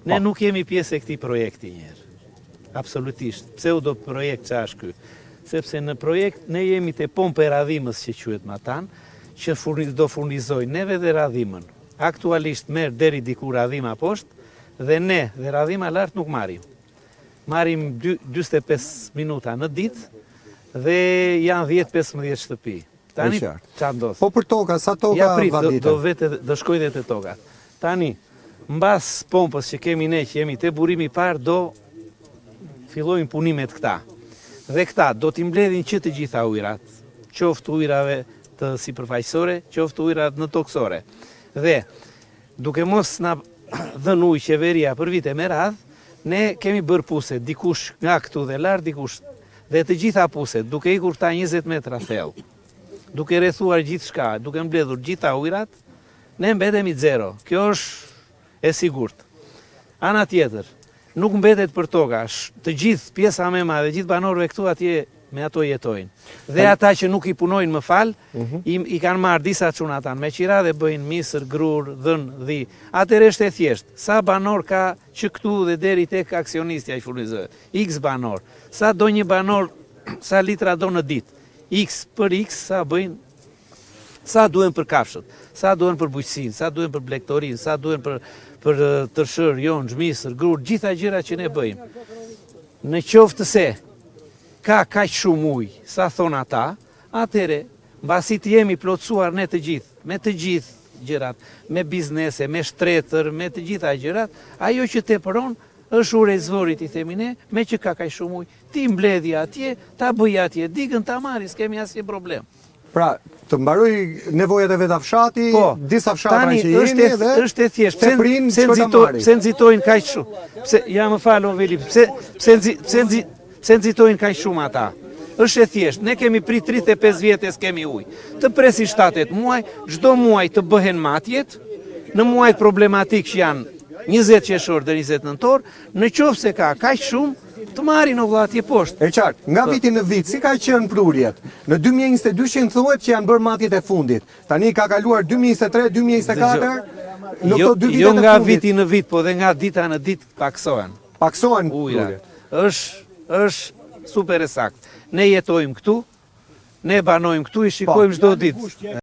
Ne nuk jemi pjesë e këtij projekti njerë. Absolutisht. Pseudo projekt që është ky. Sepse në projekt ne jemi te pompa e radhimës që quhet Matan, që do furnizojnë neve dhe radhimën. Aktualisht merr deri diku radhima poshtë dhe ne dhe radhima lart nuk marrim. Marrim 45 minuta në ditë dhe janë 10-15 shtëpi. Tani ç'a ndodh? Po për toka, sa toka vadite? Do shkoj dhe te tokat. Tani mbas pompës që kemi ne, që jemi te burimi i parë, do fillojnë punimet këta. Dhe këta do t'i mbledhin që të gjitha ujrat, qoftë ujrave të sipërfaqësore, qoftë ujrat në toksore. Dhe duke mos na dhënë ujë qeveria për vite me radhë, ne kemi bërë puse, dikush nga këtu dhe lart, dikush dhe të gjitha puset, duke ikur ta 20 metra thellë, duke rrethuar gjithçka, duke mbledhur gjitha ujrat, ne mbetemi zero. Kjo është e sigurt. Ana tjetër, nuk mbetet për toka, të gjithë pjesa më e madhe, gjithë banorëve këtu atje me ato jetojnë. Dhe ata që nuk i punojnë më fal, i kanë marrë disa çuna atan me qira dhe bëjnë misër, grur, dhën, dhi. Atëherë është e thjeshtë. Sa banor ka që këtu dhe deri tek aksionisti ai furnizoi? X banor. Sa do një banor, sa litra do në ditë? X për X sa bëjnë? Sa duhen për kafshët? Sa duhen për bujqësinë? Sa duhen për blektorinë? Sa duhen për tërshër, jon, misër, grur, gjitha gjërat që ne bëjmë. Në qoftë se ka kaq shumë ujë, sa thon ata, atëre, mbasi të jemi plotësuar ne të gjithë, me të gjithë gjërat, me biznese, me shtretër, me të gjitha gjërat, ajo që tepëron është urezvorit, i themi ne, me që ka kaq shumë ujë, ti mbledhi atje, ta bëj atje, digën ta marri, s'kemi asnjë problem. Pra, të mbaroj nevojat e vetë fshati, disa fshatra që jeni dhe është e thjeshtë. Pse nxitojnë kaq shumë? Pse ja më falon Veli, pse nxitojnë kaq shumë ata? Është e thjeshtë. Ne kemi prit 35 vjet s'kemi ujë. Të presi 7-8 muaj, çdo muaj të bëhen matjet, në muajt problematik që janë 20 qershor deri 20 nëntor, në qoftë se ka kaq shumë, të marrin o vlla atje poshtë. E qartë, nga viti në vit, si ka qenë prurjet? Në 2022 thuhet që janë bërë matjet e fundit. Tani ka kaluar 2023, 2024, në këto 2 vitet e fundit. Jo nga viti në vit, po dhe nga dita në ditë paksohen. Paksohen ujrat. Është super e saktë. Ne jetojmë këtu, ne banojmë këtu, i shikojmë çdo ditë.